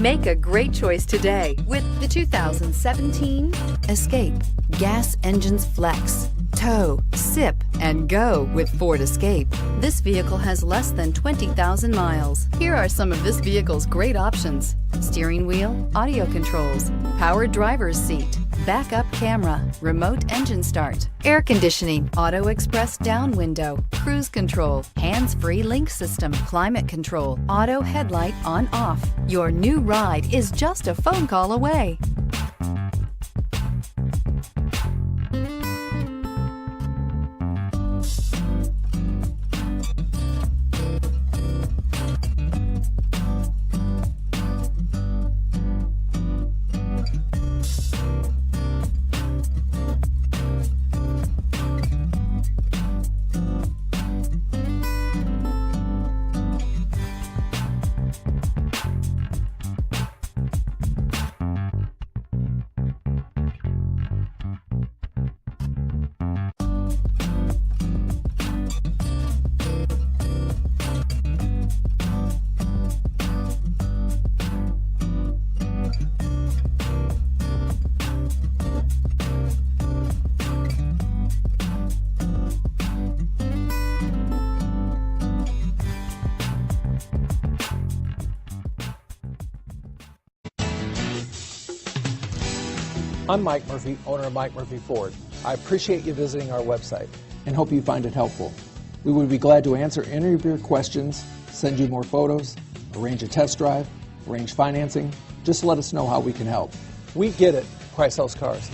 Make a great choice today with the 2017 Escape. Gas engines flex, tow, sip, and go with Ford Escape. This vehicle has less than 20,000 miles. Here are some of this vehicle's great options: steering wheel audio controls, power driver's seat, backup camera, remote engine start, air conditioning, auto express down window, cruise control, hands-free link system, climate control, auto headlight on off. Your new ride is just a phone call away. I'm Mike Murphy, owner of Mike Murphy Ford. I appreciate you visiting our website and hope you find it helpful. We would be glad to answer any of your questions, send you more photos, arrange a test drive, arrange financing. Just let us know how we can help. We get it. Price sells cars.